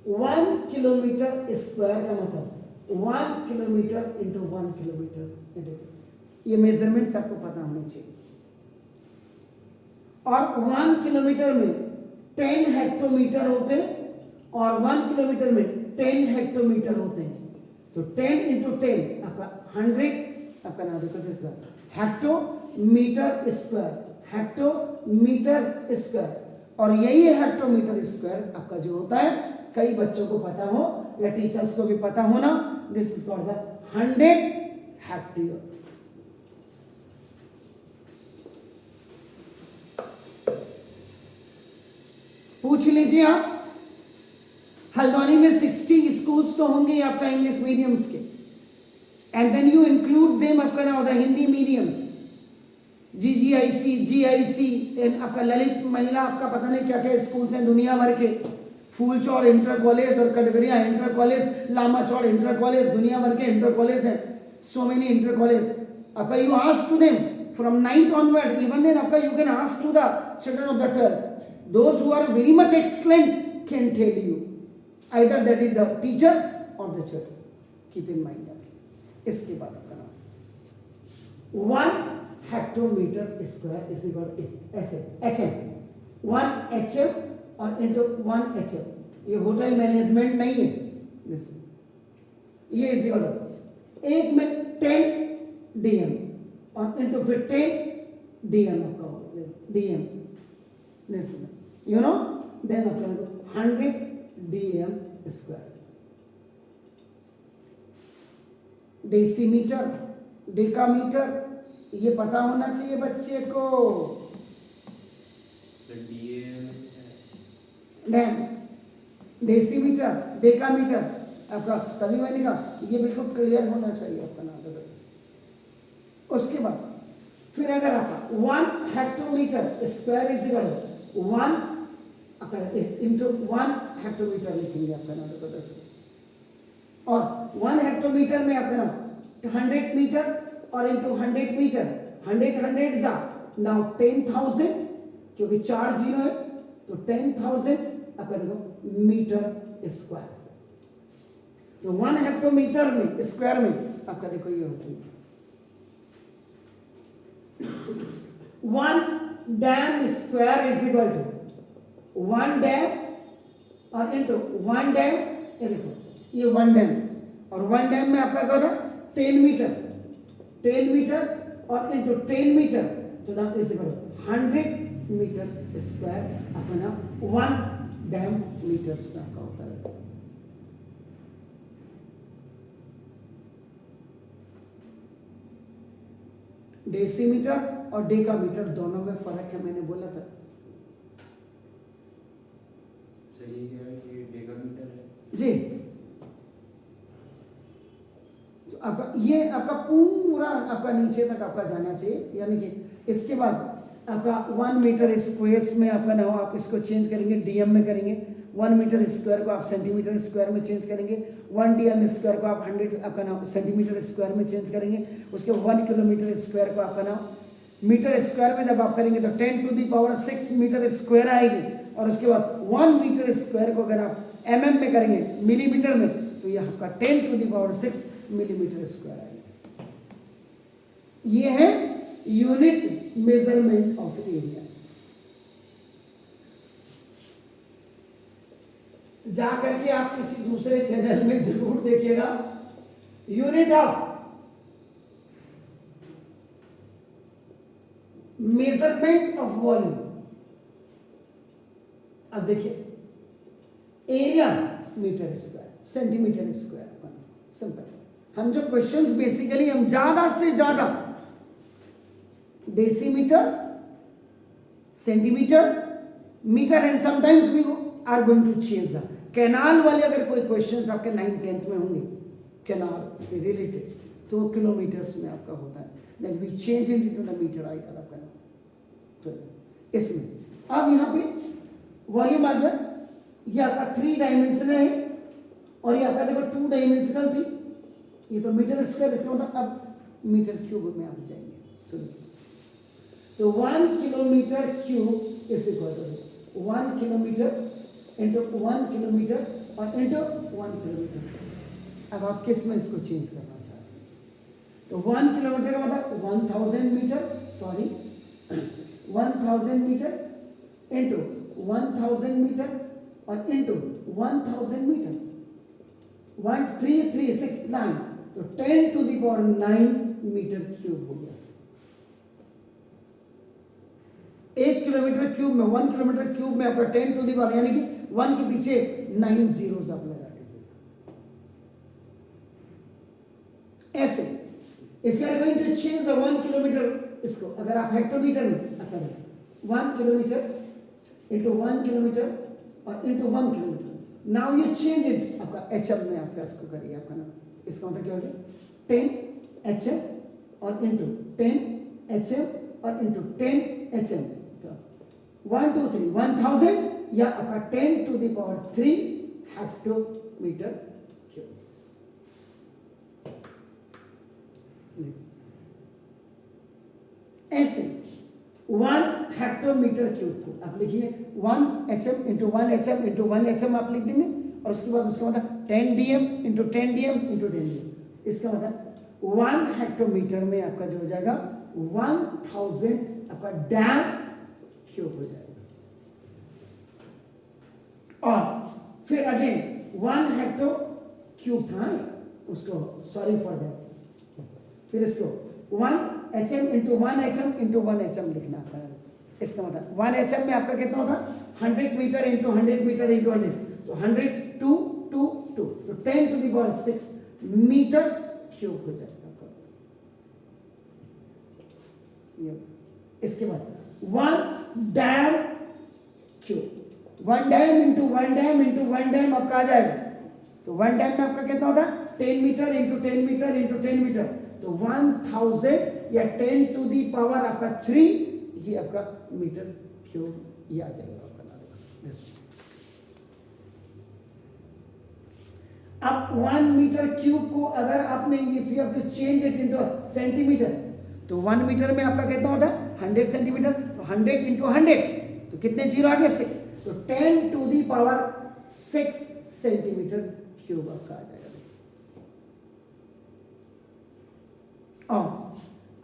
1 kilometre square का मतलब 1 kilometre into 1 kilometre, ये मेजरमेंट्स आपको पता होने चाहिए। और 1 किलोमीटर में 10 हेक्टोमीटर होते हैं और 1 किलोमीटर में 10 हेक्टोमीटर होते हैं। तो 10 इंटू 10 आपका 100, आपका नाम देखो जैसा हेक्टोमीटर स्क्वायर, हेक्टोमीटर स्क्वायर। और यही हेक्टोमीटर स्क्वायर आपका जो होता है, कई बच्चों को पता हो या टीचर्स को भी पता होना, this is called the 100 hectare. पूछ लीजिए आप, हल्द्वानी में 60 स्कूल्स तो होंगे आपका इंग्लिश मीडियम्स के, and then you include them आपका ना होता हिंदी मीडियम्स, GGIC एंड आपका ललित महिला, आपका पता नहीं क्या क्या स्कूल्स हैं दुनिया भर के, फूलचौड़ इंटर कॉलेज और Kathgharia inter college, Lamachaur inter college, दुनिया भर के इंटर कॉलेज हैं, सो मेनी इंटर कॉलेज। आपका you ask to them from 9th onward, even then आपका you can ask to the children of the 12th, those who are very much excellent can tell you either that is a teacher or the children, keep in mind that। इसके बाद आपका नाम 1 hectometre square is equal to ऐसे HM, 1 HM और into 1 HM, ये hotel management नहीं है, ये इज इक्वल टू एक में 10 DM और इंटू फिर 10 DM आपका होगा, DM you know, then आपका 100 DM स्क्वायर। डेसीमीटर, डेकामीटर, ये पता होना चाहिए बच्चे को। डेसीमीटर, डेकामीटर आपका, तभी मैंने कहा ये बिल्कुल क्लियर होना चाहिए आपका नाम। उसके बाद फिर अगर आपका 1 hectometre square is equal to 1 into 1 hectometre लिखेंगे आपका नाम देखो 10, और 1 हेक्टोमीटर में आपका नाम 100 मीटर और इंटू 100 मीटर, 100 जा नाउ 10,000, क्योंकि 4 जीरो है तो 10,000 आपका देखो मीटर स्क्वायर। तो 1 हेक्टोमीटर में स्क्वायर में आपका देखो ये होती है 1 dam square is equal to 1 dam और इंटू 1 डैम, ये देखो ये 1 डैम, और 1 डैम में आपका क्या होता 10 मीटर, 10 मीटर और इंटू 10 मीटर, तो ना इज इक्वल 100 मीटर स्क्वायर अपना 1 डैम मीटर स्क्वायर का होता है। डेसीमीटर और डेकामीटर दोनों में फर्क है, मैंने बोला था। सही है कि डेकामीटर है जी, तो आपका ये आपका पूरा आपका नीचे तक आपका जाना चाहिए, यानी कि इसके बाद आपका 1 मीटर स्क्वायर में आपका ना हो, आप इसको चेंज करेंगे DM में करेंगे, 1 मीटर स्क्वायर को आप सेंटीमीटर स्क्वायर में चेंज करेंगे, 1 DM स्क्वायर को आप 100 आपका नाम सेंटीमीटर स्क्वायर में चेंज करेंगे, उसके 1 किलोमीटर स्क्वायर को आपका नाम मीटर स्क्वायर में जब आप करेंगे तो 10⁶ मीटर स्क्वायर आएगी, और उसके बाद 1 मीटर स्क्वायर को अगर आप MM में करेंगे मिलीमीटर में, तो यह आपका 10⁶ मिलीमीटर स्क्वायर आएगा। ये है यूनिट मेजरमेंट ऑफ एरियाज। जा करके आप किसी दूसरे चैनल में जरूर देखिएगा, unit of measurement of volume. अब देखिए area metre square, centimetre square, simple. हम जो क्वेश्चंस बेसिकली हम ज्यादा से ज्यादा decimetre, centimetre, metre and sometimes we are going to change the canal वाले। अगर कोई क्वेश्चंस आपके 9th 10th में होंगे कैनाल से रिलेटेड, तो वो किलोमीटर्स में आपका होता है, then we change it into the metre either आपका। तो इसमें अब यहाँ पे वॉल्यूम आ गया, ये आपका 3 डायमेंशनल है और ये आपका देखो 2 डायमेंशनल थी, ये तो मीटर स्क्वायर, इसका मतलब अब मीटर क्यूब में आप जाएंगे। तो 1 kilometre cube is equal to 1 kilometre into 1 kilometre और इंटू 1 किलोमीटर। अब आप किस में इसको चेंज करना चाह रहे हैं? तो 1 किलोमीटर का मतलब 1000 metre, sorry 1000 metre into 1000 metre और इंटू 1000 मीटर, 1 3 3 6 9, तो 10 to the power 9 metre cube हो गया। 1 किलोमीटर क्यूब में 1 किलोमीटर क्यूब में आपका 10 टू द पावर, यानी कि 1 के पीछे 9 जीरोस आप लगा दीजिए। ऐसे if you are going to change the 1 kilometre, इसको अगर आप हेक्टोमीटर में करें 1 किलोमीटर इंटू 1 किलोमीटर और into 1 kilometre, now you change it, आपका एचएम में आपका इसको करिए, आपका ना इसका मतलब क्या हो गया 10 एचएम और इंटू 10 एचएम और इंटू 10 एचएम, 1 2 3 1000 या आपका 10 to the power 3 hectometre cube. ऐसे 1 हेक्टोमीटर क्यूब को आप लिखिए 1 HM into 1 HM into 1 HM आप लिख देंगे, और उसके बाद उसका मतलब 10 DM into 10 DM into 10 DM. इसका मतलब 1 हेक्टोमीटर में आपका जो हो जाएगा 1000 आपका डैम क्यूब हो जाएगा। और फिर अगेन 1 हेक्टो क्यूब था उसको, सॉरी फॉर दैट, फिर इसको 1 HM into 1 HM into 1 HM लिखना पड़ेगा। इसका मतलब 1 एचएम में आपका कितना होता 100 मीटर इंटू 100 मीटर इंटू 100, तो 100 2 2 2, तो 10 to the power 6 metre cube हो जाएगा आपका। इसके बाद 1 dam cube, 1 dam into 1 dam into 1 dam आपका आ जाएगा, तो 1 डैम में आपका कितना होता है 10 metre into 10 metre into 10 metre, तो 1000 या 10 टू दी पावर आपका 3, ये आपका मीटर क्यूब ये आ जाएगा आपका नाम। अब 1 मीटर क्यूब को अगर आपने if you have to change it into centimetre, तो 1 मीटर में आपका कितना होता है 100 सेंटीमीटर, तो 100 इंटू 100, तो कितने जीरो आ गए 6, तो 10 to the power 6 centimetre cube आपका आ जाएगा। और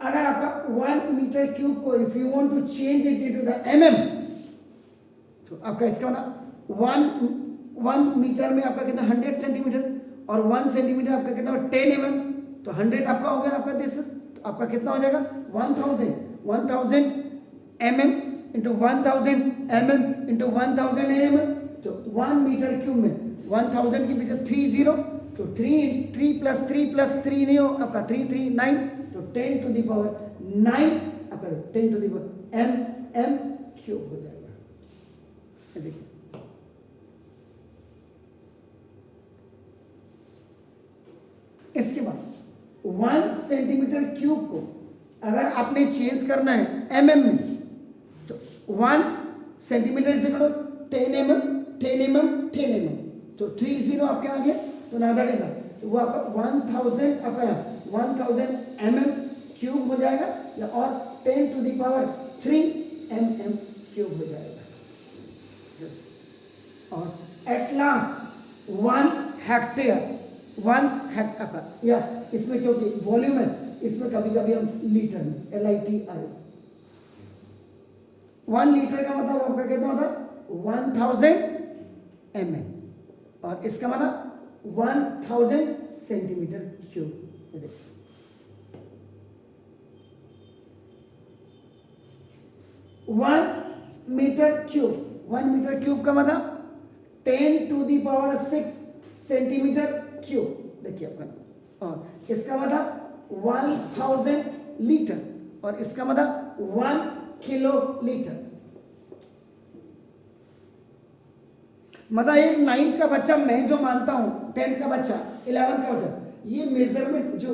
अगर आपका 1 मीटर क्यूब को if you want to change it into the MM, तो आपका इसका मतलब 1 मीटर में आपका कितना 100 सेंटीमीटर और 1 सेंटीमीटर आपका कितना 10 एमएम, तो 100 आपका हो गया आपका दिस, तो आपका कितना हो जाएगा 1000 MM into 1000 MM into 1000 MM, तो 1 मीटर क्यूब में 1000 के पीछे 3 जीरो, तो 3 प्लस 3 नहीं हो आपका 3 3 9, तो 10 टू दी पावर 9 आपका 10 to the power M cube हो जाएगा। ये देखिए इसके बाद 1 सेंटीमीटर क्यूब को अगर आपने चेंज करना है एमएम में, तो 1 सेंटीमीटर से करो 10 एमएम 10 एमएम 10 एमएम, तो 3 जीरो आपके आ गया, तो ना दैट इज, तो वो आपका 1000 आपका 1000 एमएम क्यूब हो जाएगा, या और 10 to the power 3 MM cube हो जाएगा। और एट लास्ट 1 हेक्टेयर 1 हेक्टर, या इसमें क्योंकि वॉल्यूम है इसमें कभी कभी हम लीटर में LITR, 1 लीटर का मतलब आपका कितना होता है 1000 ml, और इसका मतलब 1000 centimetre cube. One metre cube का मतलब 10 to the power 6 centimetre cube, देखिए आपका, और इसका मतलब 1000 लीटर, और इसका मतलब 1 किलो लीटर। मतलब एक 9th का बच्चा, मैं जो मानता हूं 10th का बच्चा 11th का बच्चा, ये मेजरमेंट जो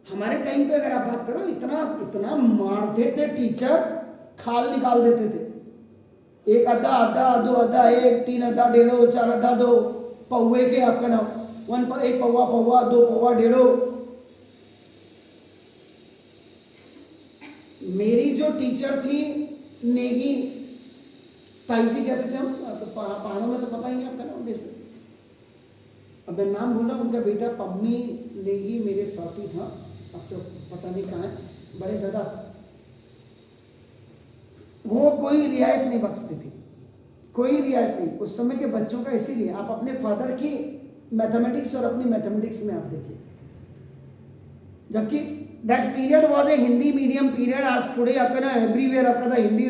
हमारे टाइम पे अगर आप बात करो, इतना मारते थे टीचर, खाल निकाल देते थे, एक अद्धा अद्धा दो अद्धा, एक 3 अद्धा डेढ़ो 4 अद्धा दो, पौवे के आपका नाम 1 पौवा 2 पौवा डेढ़ो। मेरी जो टीचर थी नेगी ताई जी कहते थे हम, तो पहाड़ों में तो पता ही है आपका नाम, जैसे अब मैं नाम भूल रहा हूँ, उनका बेटा पम्मी ने ही मेरे साथी था, अब तो पता नहीं कहाँ है, बड़े दादा, वो कोई रियायत नहीं बख्शते थे, कोई रियायत नहीं उस समय के बच्चों का। इसीलिए आप अपने फादर की मैथमेटिक्स और अपनी मैथमेटिक्स में आप देखिए, जबकि that period was a Hindi medium period. आज टुडे आपका ना एवरीवेयर आपका था हिंदी